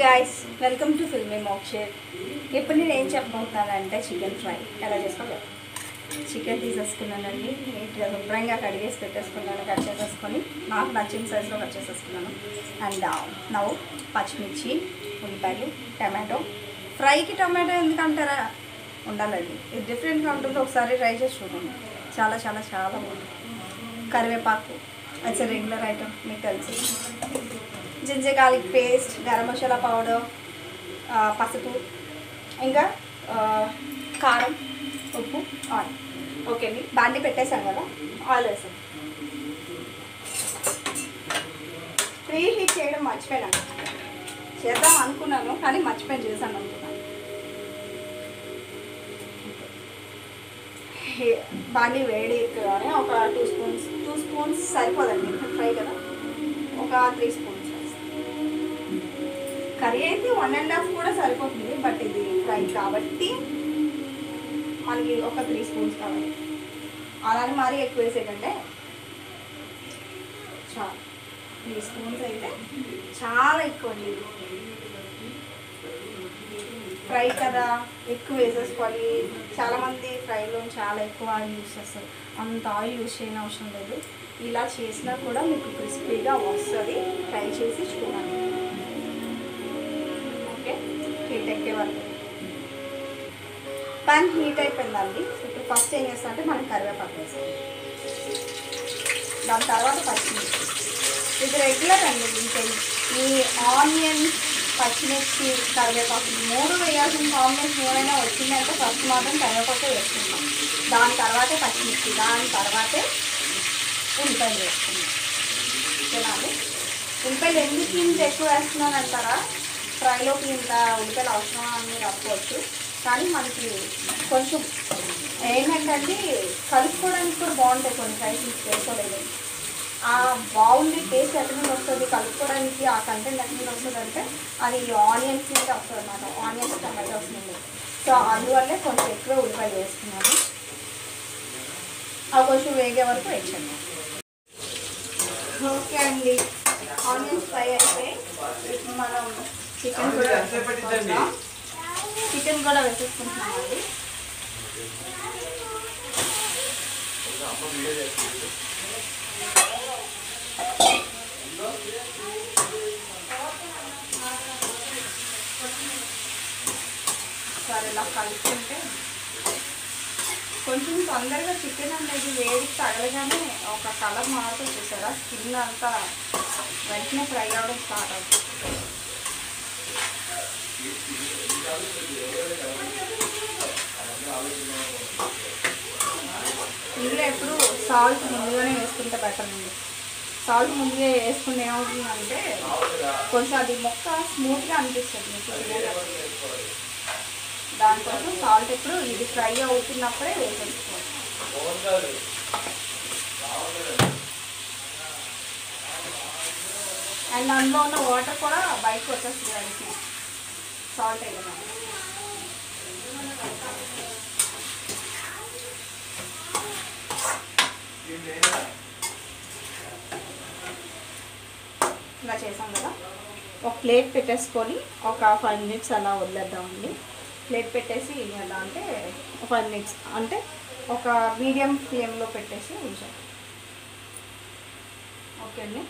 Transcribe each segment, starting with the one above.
Guys, welcome to filmy మోక్షర్. ఇప్పుడు నేను ఏం చెప్పబోతున్నానంటే చికెన్ ఫ్రై ఎలా చేసుకోవాలి. చికెన్ తీసేసుకున్నానండి, నీట్గా శుభ్రంగా కడిగేసి పెట్టేసుకున్నాను. కట్ చేసేసుకొని నాకు నచ్చిన సైజులో కట్ చేసేసుకున్నాను. అండ్ నవ్వు పచ్చిమిర్చి, ఉల్లిపాయలు, టమాటో. ఫ్రైకి టమాటో ఎందుకంటారా ఉండాలండి, ఇది డిఫరెంట్గా ఉంటుంది. ఒకసారి ట్రై చేసి చూడండి, చాలా చాలా చాలా బాగుంటుంది. కరివేపాకు, అది రెగ్యులర్ ఐటమ్ మీకు తెలుసు. Ginger garlic paste, garam masala powder, పసుపు, ఇంకా కారం, ఉప్పు, ఆయిల్. ఓకే అండి, బాండి పెట్టేసాను కదా, ఆయిల్ వేసాను. ప్రీ హీట్ చేయడం మర్చిపోయాను, చేద్దాం అనుకున్నాను కానీ మర్చిపోయాను, చేశాను అనుకున్నాను. బాండి వేడి కానీ ఒక 2 స్పూన్స్ సరిపోదండి, ఫ్రై కదా, ఒక 3 స్పూన్స్. కర్రీ అయితే 1.5 కూడా సరిపోతుంది, బట్ ఇది ఫ్రై కాబట్టి మనకి ఒక 3 స్పూన్స్ కావాలి. అలానే మరీ ఎక్కువ వేసేటంటే చాలా 3 స్పూన్స్ అయితే చాలా ఎక్కువ అండి. ఫ్రై కదా, ఎక్కువ వేసేసుకోవాలి. చాలామంది ఫ్రైలో చాలా ఎక్కువ ఆయిల్ యూస్ చేస్తారు, అంత ఆయిల్ యూస్ చేయని అవసరం లేదు. ఇలా చేసినా కూడా మీకు క్రిస్పీగా వస్తుంది. ఫ్రై చేసి చూడండి. ఓకే, హీట్ ఎక్కే వరకు. పాన్ హీట్ అయిపోయిందండి. ఇప్పుడు ఫస్ట్ ఏం చేస్తా అంటే మనం కరివేపాకు వేస్తాం, దాని తర్వాత పచ్చిమిర్చి. ఇది రెగ్యులర్ అండి. ఇంకా ఈ ఆనియన్, పచ్చిమిర్చి, కరివేపాకు 3 వేయాల్సిన కాంబినేషన్ ఏమైనా వచ్చిందంటే ఫస్ట్ మాత్రం కరివేపాకు వేసుకుంటాం, దాని తర్వాతే పచ్చిమిర్చి, దాని తర్వాతే ఉల్లిపాయలు వేసుకుంటాం. ఓకేనా అండి? ఉల్లిపాయలు ఎందుకు ఇంత ఎక్కువ వేస్తున్నాను అంటారా? ఫ్రైలోకి ఇంత ఉల్లిపాయలు అవసరమా అని మీరు అనుకోవచ్చు, కానీ మనకి కొంచెం ఏంటంటే కలుపుకోవడానికి కూడా బాగుంటాయి. కొన్ని ఫ్రైస్ చేసుకోలేదు, బాగుంది టేస్ట్ ఎక్కడి మీద వస్తుంది, కలుపుకోవడానికి ఆ కంటెంట్ ఎక్కడి మీద వస్తుంది అంటే అది ఆనియన్స్ మీద వస్తుంది అన్నమాట. ఆనియన్స్, టమాటో వస్తుంది. సో అందువల్లే కొంచెం ఎక్కువ ఉల్లిపాయలు వేసుకున్నాను. అవి కొంచెం వేగే వరకు వేయించండి. ఓకే అండి, ఆనియన్స్ ఫ్రై అయిపోయి ఇప్పుడు మనం చికెన్ కూడా వేసేసుకుంటున్నామండి. సరే, ఇలా కలుపుకుంటే కొంచెం తొందరగా చికెన్ అనేది వేడికి తగలగానే ఒక కలర్ మారుతుంది చూసారా, స్కిన్ అంతా వెంటనే ఫ్రై అవ్వడం స్టార్ట్ అవుతుంది. ఇందులో ఎప్పుడు సాల్ట్ ముందుగానే వేసుకుంటే బెటర్ అండి. సాల్ట్ ముందుగా వేసుకుంటే ఏమవుతుందంటే కొంచెం అది మొక్క స్మూత్గా అనిపిస్తుంది మీకు. దానికోసం సాల్ట్ ఎప్పుడు ఇది ఫ్రై అవుతున్నప్పుడే వేసేసుకోవాలి. అండ్ అందులో ఉన్న వాటర్ కూడా బయటకు వచ్చేస్తుంది కలిసి సాల్ట్ వేయడం. ఇలా చేసాం కదా, ఒక ప్లేట్ పెట్టేసుకొని ఒక 5 మినిట్స్ అలా వదిలేద్దామండి. ప్లేట్ పెట్టేసి ఎలా అంటే 5 మినిట్స్ అంటే ఒక మీడియం ఫ్లేమ్లో పెట్టేసి ఉంచాలి. ఓకే అండి,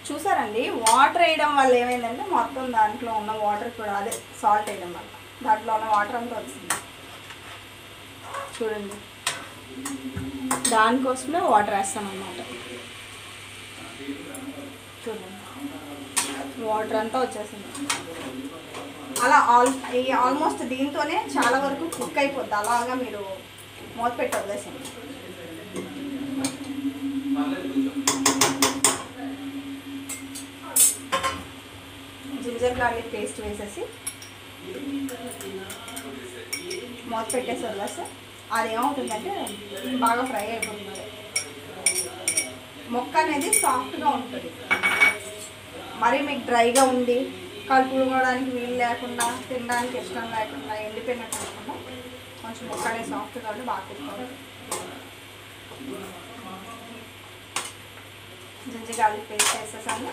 చూసారండి వాటర్ వేయడం వల్ల ఏమైందంటే మొత్తం దాంట్లో ఉన్న వాటర్ కూడా, అదే సాల్ట్ వేయడం వల్ల దాంట్లో ఉన్న వాటర్ అంతా వచ్చింది చూడండి. దానికోసమే వాటర్ వేస్తాం అన్నమాట. చూడండి, వాటర్ అంతా వచ్చేసింది. అలా ఆల్మోస్ట్ దీంతోనే చాలా వరకు కుక్ అయిపోద్ది. అలాగా మీరు మూత పెట్టి వదిలేసింది. జింజర్ గార్లిక్ పేస్ట్ వేసేసి మూత పెట్టేసి వదిలేస్తే అది ఏమవుతుందంటే బాగా ఫ్రై అయిపోతుంది. మొక్క అనేది సాఫ్ట్గా ఉంటుంది. మరి మీకు డ్రైగా ఉండి కలుపుకోవడానికి వీలు లేకుండా, తినడానికి ఇష్టం లేకుండా, ఎండిపోయినట్టు లేకుండా కొంచెం మొక్క అనేది సాఫ్ట్గా ఉండి బాగా తింటుంది. జింజర్ గార్లిక్ పేస్ట్ వేసేసాను.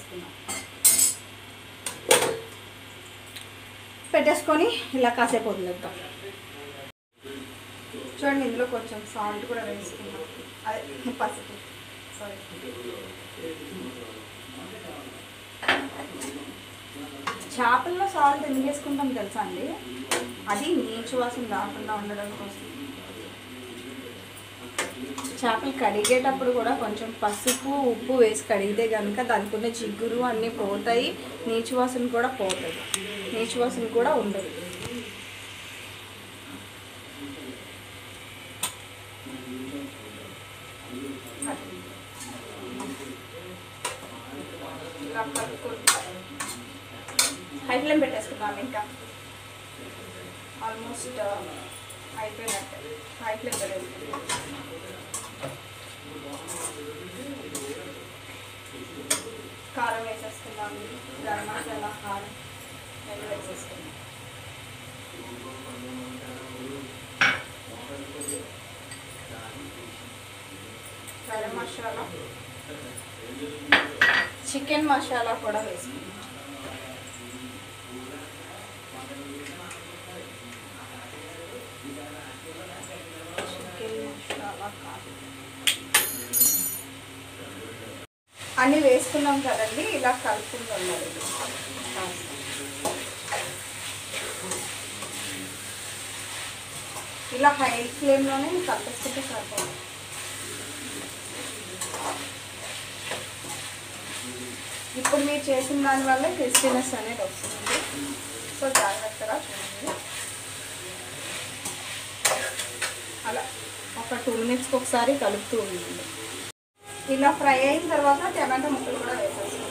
పెట్టేసుకున్నాం. పెట్టేసుకొని ఇలా కాసేపు వదిలేద్దాం. చూడండి ఇందులో కొంచెం సాల్ట్ కూడా వేసుకున్నాం, అదే పసుపు, సారీ. చేపల్లో సాల్ట్ ఎందుకు వేసుకుంటాం తెలుసా అండి? అది నీచు వాసన రాకుండా ఉండడం కోసం. చేపలు కడిగేటప్పుడు కూడా కొంచెం పసుపు ఉప్పు వేసి కడిగితే కనుక దానికి ఉన్న జిగురు అన్నీ పోతాయి, నీచు వాసన కూడా పోతుంది, నీచు వాసన కూడా ఉండదు. ఇలా కలుపుకుంటా హై ఫ్లేమ్ పెట్టేసుకున్నాను. ఇంకా ఆల్మోస్ట్ అయిపోయినట్టే. హై ఫ్లేమ్ పెట్టేసుకున్నాను. కారం వేసేసుకున్నాను, గరం మసాలా, కారం రెండు వేసేసుకున్నాను. గరం మసాలా, చికెన్ మసాలా కూడా వేసుకున్నాను. అన్నీ వేసుకున్నాం కదండి, ఇలా కలుపుకుంటాం. ఇలా హై ఫ్లేమ్లోనే కలిపేసుకుంటే సరిపోతుంది. ఇప్పుడు మీరు చేసిన దానివల్ల క్రిస్పీనెస్ అనేది వస్తుంది. సో జాగ్రత్తగా చూడండి. అలా ఒక 2 మినిట్స్కి ఒకసారి కలుపుతూ ఉండండి. ఇలా ఫ్రై అయిన తర్వాత టమాటో ముక్కలు కూడా వేసేస్తాం.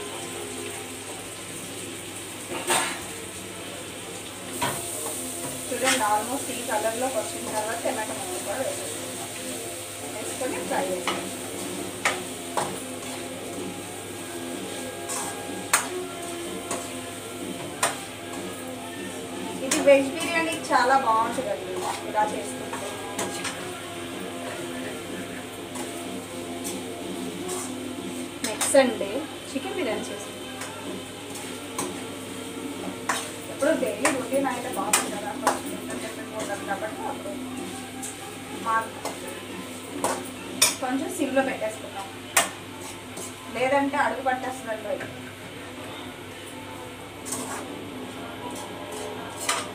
చూడండి ఆల్మోస్ట్ ఈ కలర్లోకి వచ్చిన తర్వాత టమాటో ముక్కలు కూడా వేసేస్తాం. వేసుకొని ఫ్రై చేస్తాం. ఇది వెజ్ బిర్యానీ చాలా బాగుంటుందండి ఇలా చేసుకుంటే. నెక్స్ట్ అండి చికెన్ బిర్యానీ చేస్తాం. ఎప్పుడు డైలీ రొటీన్ అయితే బాగుంటుంది కదా, ఉంటుంది కాబట్టి అప్పుడు కొంచెం సిమ్లో పెట్టేసుకున్నాం, లేదంటే అడుగు పట్టేస్తుందండి.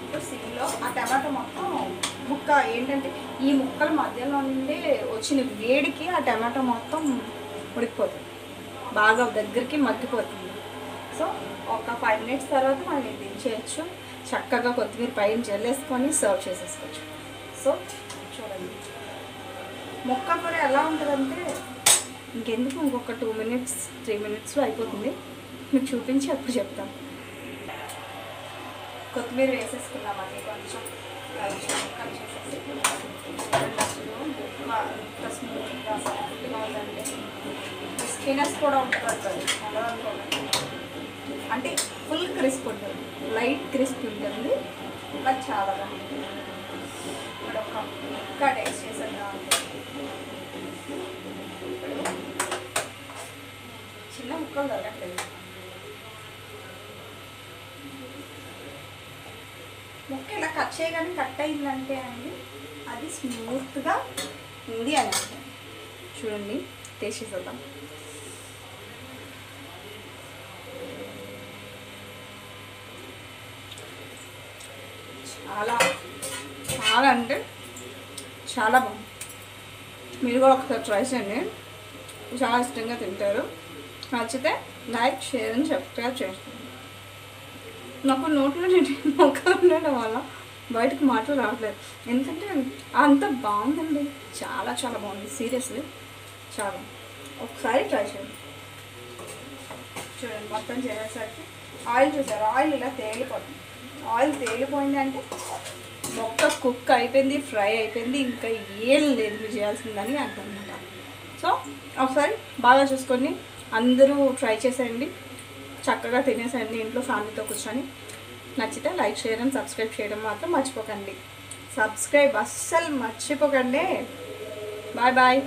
ఇప్పుడు సిమ్లో ఆ టమాటో మొత్తం ముక్క ఏంటంటే ఈ ముక్కల మధ్యలో నుండి వచ్చిన వేడికి ఆ టమాటో మొత్తం ఉడికిపోతుంది, బాగా దగ్గరికి మగ్గిపోతుంది. సో ఒక 5 మినిట్స్ తర్వాత మనం ఇది దించేయచ్చు. చక్కగా కొత్తిమీర పైన జల్లేసుకొని సర్వ్ చేసేసుకోవచ్చు. సో చూడండి ముక్క కూర ఎలా ఉంటుందంటే ఇంకెందుకు ఇంకొక 2 మినిట్స్ 3 మినిట్స్లో అయిపోతుంది. మీకు చూపించి అప్పుడు చెప్తాను. కొత్తిమీర వేసేసుకున్నామండి, కొంచెం కట్ చేసేసి స్మూత్గా సాఫ్ట్గా ఉందండి. క్రిస్పీనెస్ కూడా ఉంటుంది, అంటే ఫుల్ క్రిస్ప్ ఉంటుంది, లైట్ క్రిస్ప్ ఉంటుంది, బట్ చాలా బాగుంటుంది. ఇక్కడ ఇంకా టేస్ట్ చేసేద్దాం. చిన్న ముక్కలు దొరకట్లేదు. ముక్క ఇలా కట్ చేయగానే కట్ అయిందంటే అండి అది స్మూత్గా ఉంది అని అంటే. చూడండి టేస్ట్ చేసేద్దాం. చాలా చాలా అంటే చాలా బాగుంది. మీరు కూడా ఒకసారి ట్రై చేయండి, చాలా ఇష్టంగా తింటారు. నచ్చితే లైక్ షేర్ అని సబ్స్క్రైబ్ చేస్తాను. నాకు నోట్లో మొక్క ఉండడం వల్ల బయటకు మాటలు రావట్లేదు, ఎందుకంటే అంత బాగుందండి, చాలా చాలా బాగుంది. సీరియస్లీ చాలా. ఒకసారి ట్రై చేయండి. చూడండి మొత్తం చేసేసరికి ఆయిల్ చూసారు, ఆయిల్ ఇలా తేలిపోతుంది. ఆయిల్ తేలిపోయింది అంటే మొక్క కుక్ అయిపోయింది, ఫ్రై అయిపోయింది, ఇంకా ఏం లేదు మీరు చేయాల్సిందని అర్థం అనమాట. సో ఒకసారి బాగా చూసుకొని అందరూ ట్రై చేసేయండి, చక్కగా తినేసేయండి ఇంట్లో ఫ్యామిలీతో కూర్చొని. నచ్చితే లైక్ షేర్ అండ్ సబ్స్క్రైబ్ చేయడం మాత్రం మర్చిపోకండి. సబ్స్క్రైబ్ అస్సలు మర్చిపోకండి. Bye bye.